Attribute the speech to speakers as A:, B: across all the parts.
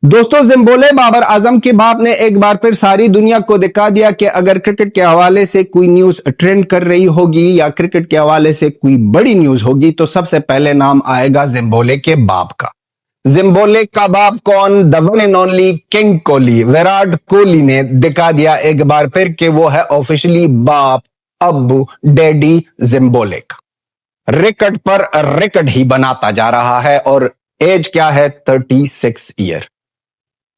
A: दोस्तों, जिम्बाब्वे बाबर आजम के बाप ने एक बार फिर सारी दुनिया को दिखा दिया कि अगर क्रिकेट के हवाले से कोई न्यूज ट्रेंड कर रही होगी या क्रिकेट के हवाले से कोई बड़ी न्यूज होगी तो सबसे पहले नाम आएगा जिम्बाब्वे के बाप का। जिम्बाब्वे का बाप कौन? The one and only king Kohli, Virat Kohli ने दिखा दिया एक बार फिर कि वो है ऑफिशियली बाप, अब्बू, डैडी जिम्बाब्वे का। रिकॉर्ड पर रिकॉर्ड ही बनाता जा रहा है और एज क्या है? 36 ईयर।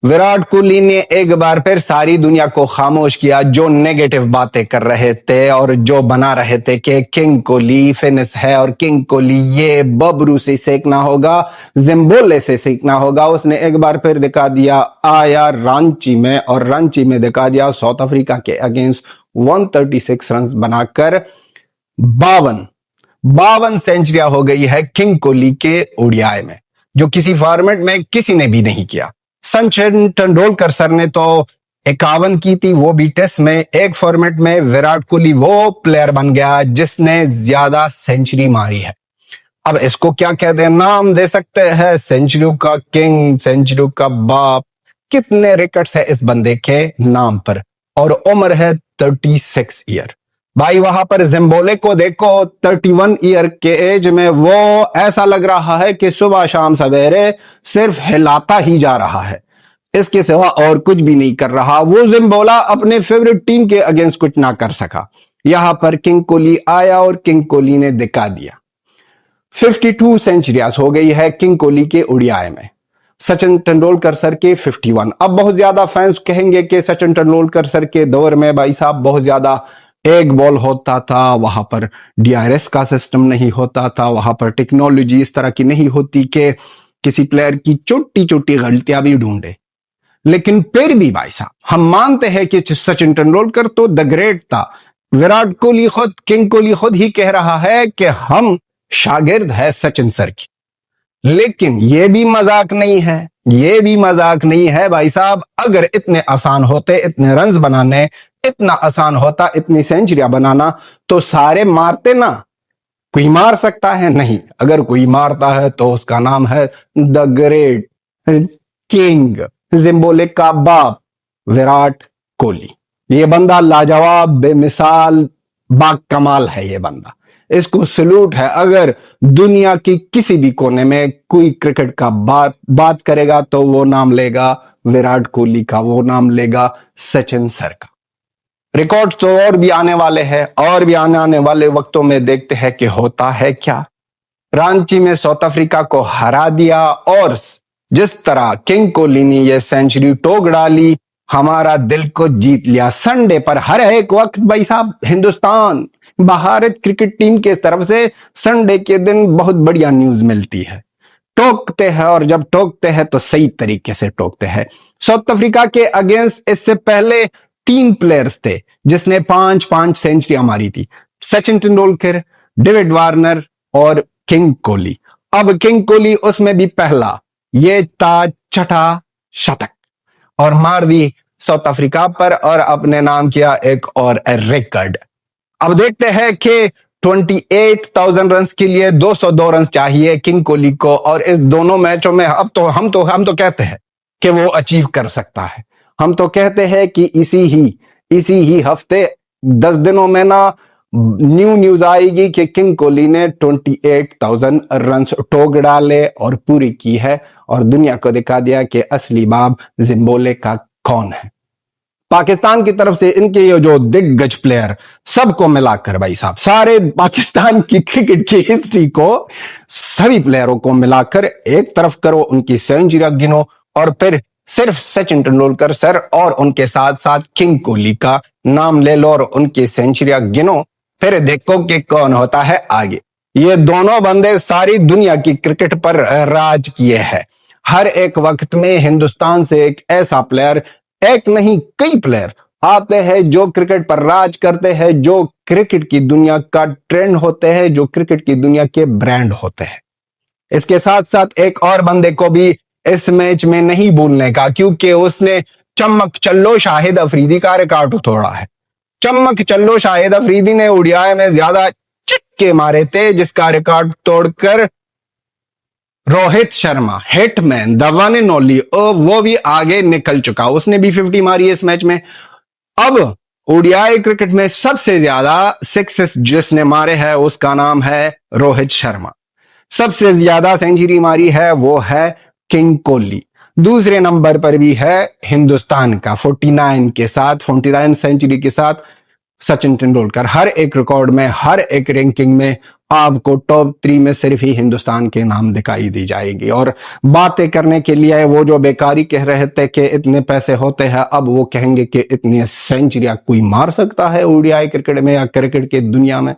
A: विराट कोहली ने एक बार फिर सारी दुनिया को खामोश किया जो नेगेटिव बातें कर रहे थे और जो बना रहे थे कि किंग कोहली फिनिश है और किंग कोहली ये बबरू से सीखना होगा, जिम्बाब्वे से सीखना होगा। उसने एक बार फिर दिखा दिया, आया रांची में और रांची में दिखा दिया साउथ अफ्रीका के अगेंस्ट 136 रन बनाकर 52 सेंचुरियां हो गई है किंग कोहली के ओडीआई में, जो किसी फॉर्मेट में किसी ने भी नहीं किया। सचिन तेंदुलकर सर ने तो 51 की थी, वो भी टेस्ट में। एक फॉर्मेट में विराट कोहली वो प्लेयर बन गया जिसने ज्यादा सेंचुरी मारी है। अब इसको क्या कहते हैं? नाम दे सकते हैं सेंचुरी का किंग, सेंचुरी का बाप। कितने रिकॉर्ड्स है इस बंदे के नाम पर और उम्र है 36 ईयर। भाई वहां पर जिम्बाब्वे को देखो, 31 ईयर के एज में वो ऐसा लग रहा है कि सुबह शाम सवेरे सिर्फ हिलाता ही जा रहा है, इसके सिवा और कुछ भी नहीं कर रहा। वो जिम्बाब्वे अपने फेवरेट टीम के अगेंस्ट कुछ ना कर सका। यहां पर किंग कोहली आया और किंग कोहली ने दिखा दिया। 52 सेंचुरियां हो गई है किंग कोहली के ओडीआई में, सचिन तेंदुलकर सर के 51। अब बहुत ज्यादा फैंस कहेंगे कि सचिन तेंदुलकर सर के दौर में भाई साहब बहुत ज्यादा एक बॉल होता था, वहां पर डीआरएस का सिस्टम नहीं होता था, वहां पर टेक्नोलॉजी इस तरह की नहीं होती कि किसी प्लेयर की छोटी छोटी गलतियां भी ढूंढे। लेकिन फिर भी भाई साहब हम मानते हैं कि सचिन तेंदुलकर तो द ग्रेट था। विराट कोहली खुद, किंग कोहली खुद ही कह रहा है कि हम शागिर्द है सचिन सर की। लेकिन यह भी मजाक नहीं है, यह भी मजाक नहीं है भाई साहब। अगर इतने आसान होते इतने रन्स बनाने, इतना आसान होता इतनी सेंचुरियां बनाना, तो सारे मारते ना। कोई मार सकता है? नहीं। अगर कोई मारता है तो उसका नाम है द ग्रेट किंग, जिम्बाब्वे का बाप विराट कोहली। ये बंदा लाजवाब, बेमिसाल, बाकमाल है ये बंदा। इसको सलूट है। अगर दुनिया की किसी भी कोने में कोई क्रिकेट का बात करेगा तो वो नाम लेगा विराट कोहली का, वो नाम लेगा सचिन सर का। रिकॉर्ड तो और भी आने वाले हैं और भी आने वाले वक्तों में देखते हैं कि होता है क्या। रांची में साउथ अफ्रीका को हरा दिया और जिस तरह किंग कोहली ने यह सेंचुरी ठोक डाली, हमारा दिल को जीत लिया। संडे पर हर एक वक्त भाई साहब हिंदुस्तान, भारत क्रिकेट टीम के तरफ से संडे के दिन बहुत बढ़िया न्यूज मिलती है। टोकते हैं और जब टोकते हैं तो सही तरीके से टोकते हैं। साउथ अफ्रीका के अगेंस्ट इससे पहले 3 प्लेयर्स थे जिसने 5-5 सेंचुरियां मारी थी, सचिन तेंदुलकर, डेविड वार्नर और किंग कोहली। अब किंग कोहली उसमें भी पहला, ये था छठा शतक और मार दी साउथ अफ्रीका पर और अपने नाम किया एक और रिकॉर्ड। अब देखते हैं कि 28,000 रन के लिए 202 रन चाहिए किंग कोहली को और इस दोनों मैचों में अब तो हम तो कहते हैं कि वो अचीव कर सकता है। हम तो कहते हैं कि इसी ही हफ्ते 10 दिनों में ना न्यूज आएगी कि किंग कोहली ने 28,000 रन ठोक डाले और पूरी की है और दुनिया को दिखा दिया कि असली बाप जिम्बाब्वे का कौन है। पाकिस्तान की तरफ से इनके ये जो दिग्गज प्लेयर सबको मिलाकर भाई साहब, सारे पाकिस्तान की क्रिकेट की हिस्ट्री को, सभी प्लेयरों को मिलाकर एक तरफ करो, उनकी सेंचुरियां गिनो और फिर सिर्फ सचिन तेंदुलकर सर और उनके साथ साथ किंग कोहली का नाम ले लो और उनकी सेंचुरियां गिनो, फिर देखो कि कौन होता है आगे। ये दोनों बंदे सारी दुनिया की क्रिकेट पर राज किए हैं। हर एक वक्त में हिंदुस्तान से एक ऐसा प्लेयर, एक नहीं कई प्लेयर आते हैं जो क्रिकेट पर राज करते हैं, जो क्रिकेट की दुनिया का ट्रेंड होते हैं, जो क्रिकेट की दुनिया के ब्रांड होते हैं। इसके साथ साथ एक और बंदे को भी इस मैच में नहीं भूलने का, क्योंकि उसने चमक चल्लो शाहिद अफरीदी का रिकॉर्ड तोड़ा है। चमक चल्लो शाहिद अफरीदी ने ओडीआई में ज्यादा चिक्के मारे थे, जिसका रिकॉर्ड तोड़कर Rohit Sharma, hitman, the one and only, वो भी आगे निकल चुका, उसने भी 50 मारी है इस मैच में। अब ओडीआई क्रिकेट में सबसे ज्यादा सिक्सेस जिसने मारे हैं उसका नाम है रोहित शर्मा। सबसे ज्यादा सेंचुरी मारी है वो है किंग कोहली। दूसरे नंबर पर भी है हिंदुस्तान का 49 के साथ, 49 सेंचुरी के साथ सचिन तेंदुलकर। हर एक रिकॉर्ड में, हर एक रैंकिंग में आपको टॉप 3 में सिर्फ ही हिंदुस्तान के नाम दिखाई दी जाएगी। और बातें करने के लिए वो जो बेकारी कह रहे थे कि इतने पैसे होते हैं, अब वो कहेंगे कि इतनी सेंचुरियां कोई मार सकता है ओडीआई क्रिकेट में या क्रिकेट की दुनिया में?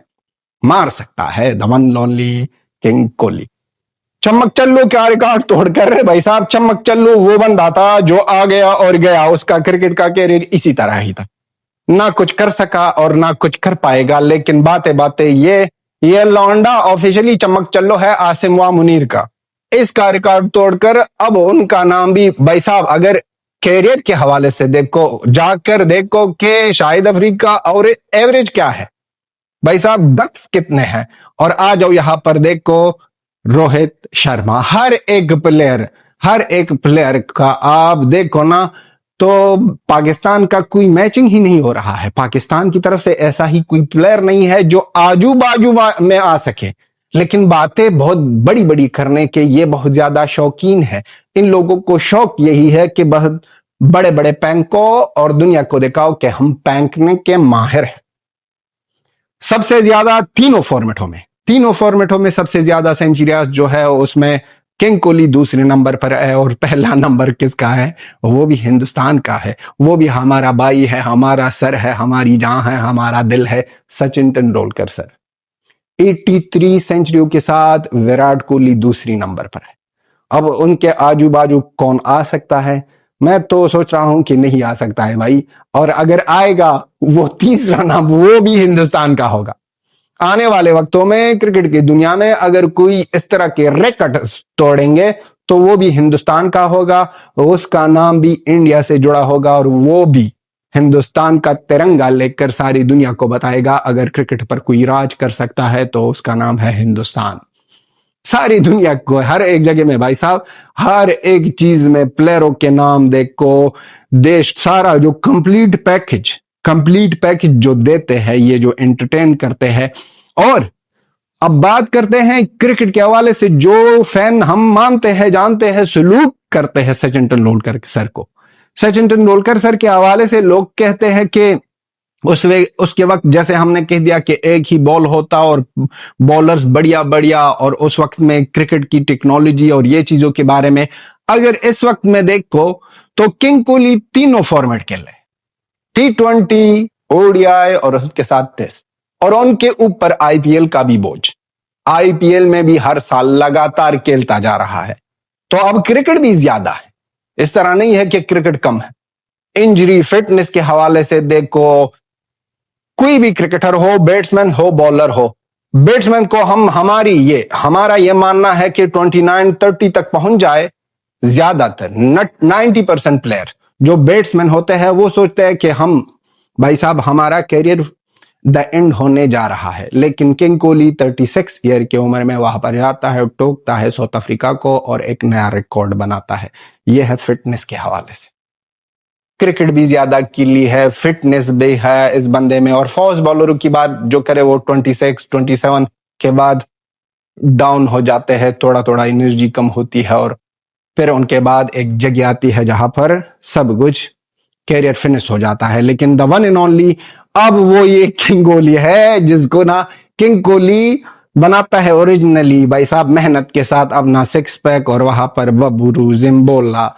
A: मार सकता है the one only king Kohli. चमक चल्लू क्या रिकॉर्ड तोड़कर भाई साहब। चमक चल्लू वो बंदा था जो आ गया और गया, उसका क्रिकेट का कैरियर इसी तरह ही था, ना कुछ कर सका और ना कुछ कर पाएगा। लेकिन बातें बातें ये लौंडा ऑफिशियली चमक चल्लो है आसिम वा मुनीर का। इसका रिकॉर्ड तोड़कर अब उनका नाम भी भाई साहब, अगर कैरियर के हवाले से देखो, जाकर देखो कि शाहिद अफरीदी और एवरेज क्या है भाई साहब, डक्स कितने हैं, और आ जाओ यहां पर देखो रोहित शर्मा। हर एक प्लेयर का आप देखो ना, तो पाकिस्तान का कोई मैचिंग ही नहीं हो रहा है। पाकिस्तान की तरफ से ऐसा ही कोई प्लेयर नहीं है जो आजू बाजू में आ सके। लेकिन बातें बहुत बड़ी बड़ी करने के ये बहुत ज्यादा शौकीन है। इन लोगों को शौक यही है कि बहुत बड़े बड़े पैंको और दुनिया को दिखाओ कि हम पैंकने के माहिर हैं। सबसे ज्यादा तीनों फॉर्मेटों में सबसे ज्यादा सेंचुरियां जो है उसमें किंग कोहली दूसरे नंबर पर है, और पहला नंबर किसका है? वो भी हिंदुस्तान का है, वो भी हमारा भाई है, हमारा सर है, हमारी जान है, हमारा दिल है, सचिन तेंदुलकर सर। 83 सेंचुरियों के साथ विराट कोहली दूसरी नंबर पर है। अब उनके आजू बाजू कौन आ सकता है? मैं तो सोच रहा हूं कि नहीं आ सकता है भाई, और अगर आएगा वो तीसरा नाम वो भी हिंदुस्तान का होगा। आने वाले वक्तों में क्रिकेट की दुनिया में अगर कोई इस तरह के रिकॉर्ड तोड़ेंगे तो वो भी हिंदुस्तान का होगा, उसका नाम भी इंडिया से जुड़ा होगा, और वो भी हिंदुस्तान का तिरंगा लेकर सारी दुनिया को बताएगा अगर क्रिकेट पर कोई राज कर सकता है तो उसका नाम है हिंदुस्तान। सारी दुनिया को हर एक जगह में भाई साहब, हर एक चीज में प्लेयरों के नाम देखो, देश सारा जो कंप्लीट पैकेज जो देते हैं, ये जो एंटरटेन करते हैं। और अब बात करते हैं क्रिकेट के हवाले से जो फैन हम मानते हैं, जानते हैं, सलूट करते हैं सचिन तेंदुलकर सर को। सचिन तेंदुलकर सर के हवाले से लोग कहते हैं कि उसके वक्त जैसे हमने कह दिया कि एक ही बॉल होता और बॉलर्स बढ़िया, और उस वक्त में क्रिकेट की टेक्नोलॉजी और ये चीजों के बारे में अगर इस वक्त में देखो तो किंग कोहली तीनों फॉर्मेट खेल रहे, T20, ओडीआई और उसके साथ टेस्ट, और उनके ऊपर आईपीएल का भी बोझ। आईपीएल में भी हर साल लगातार खेलता जा रहा है, तो अब क्रिकेट भी ज्यादा है। इस तरह नहीं है कि क्रिकेट कम है। इंजरी फिटनेस के हवाले से देखो, कोई भी क्रिकेटर हो, बैट्समैन हो, बॉलर हो, बैट्समैन को हमारा ये मानना है कि 29-30 तक पहुंच जाए। ज्यादातर 90% प्लेयर जो बैट्समैन होते हैं वो सोचते हैं कि हम भाई साहब हमारा कैरियर द एंड होने जा रहा है। लेकिन किंग कोहली 36 ईयर की उम्र में वहां पर जाता है, टोकता है साउथ अफ्रीका को और एक नया रिकॉर्ड बनाता है। यह है फिटनेस के हवाले से। क्रिकेट भी ज्यादा किली है, फिटनेस भी है इस बंदे में। और फास्ट बॉलरों की बात जो करे वो 26-27 के बाद डाउन हो जाते हैं, थोड़ा एनर्जी कम होती है, और फिर उनके बाद एक जगह आती है जहां पर सब कुछ कैरियर फिनिश हो जाता है। लेकिन द वन एंड ओनली अब वो ये किंग कोहली है जिसको ना किंग कोहली बनाता है ओरिजिनली भाई साहब मेहनत के साथ अपना 6 पैक, और वहां पर बबरू जिम्बोला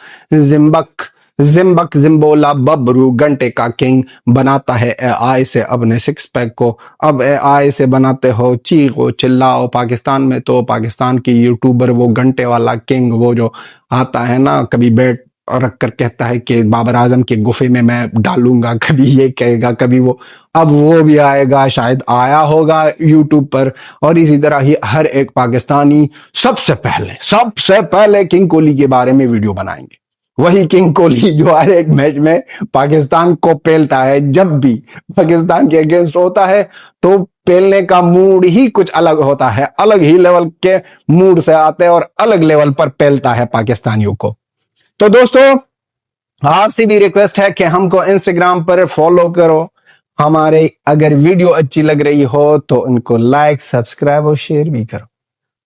A: बबरू घंटे का किंग बनाता है एआई से अपने 6 पैक को। अब एआई से बनाते हो, चीखो चिल्लाओ। पाकिस्तान में तो पाकिस्तान की यूट्यूबर वो घंटे वाला किंग, वो जो आता है ना, कभी बैट रख कर कहता है कि बाबर आजम के गुफे में मैं डालूंगा, कभी ये कहेगा, कभी वो। अब वो भी आएगा, शायद आया होगा यूट्यूब पर। और इसी तरह ही हर एक पाकिस्तानी सबसे पहले किंग कोहली के बारे में वीडियो बनाएंगे। वही किंग कोहली जो हर एक मैच में पाकिस्तान को पेलता है। जब भी पाकिस्तान के अगेंस्ट होता है तो पेलने का मूड ही कुछ अलग होता है, अलग ही लेवल के मूड से आते हैं और अलग लेवल पर पेलता है पाकिस्तानियों को। तो दोस्तों, आपसे भी रिक्वेस्ट है कि हमको इंस्टाग्राम पर फॉलो करो। हमारे अगर वीडियो अच्छी लग रही हो तो उनको लाइक, सब्सक्राइब और शेयर भी करो।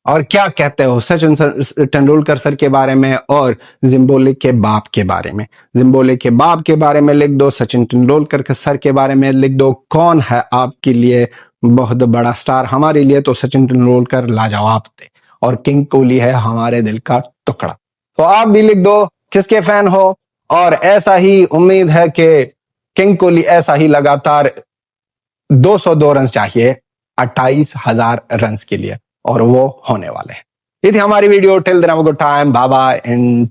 A: और क्या कहते हो सचिन तेंदुलकर सर के बारे में और जिम्बोले के बाप के बारे में? जिम्बोले के बाप के बारे में लिख दो, सचिन तेंदुलकर के सर के बारे में लिख दो। कौन है आपके लिए बहुत बड़ा स्टार? हमारे लिए तो सचिन तेंदुलकर लाजवाब थे और किंग कोहली है हमारे दिल का टुकड़ा। तो आप भी लिख दो किसके फैन हो। और ऐसा ही उम्मीद है कि किंग कोहली ऐसा ही लगातार 202 रन चाहिए 28,000 रन के लिए, और वो होने वाले हैं। ये थी हमारी video. Till then have a good time, bye bye and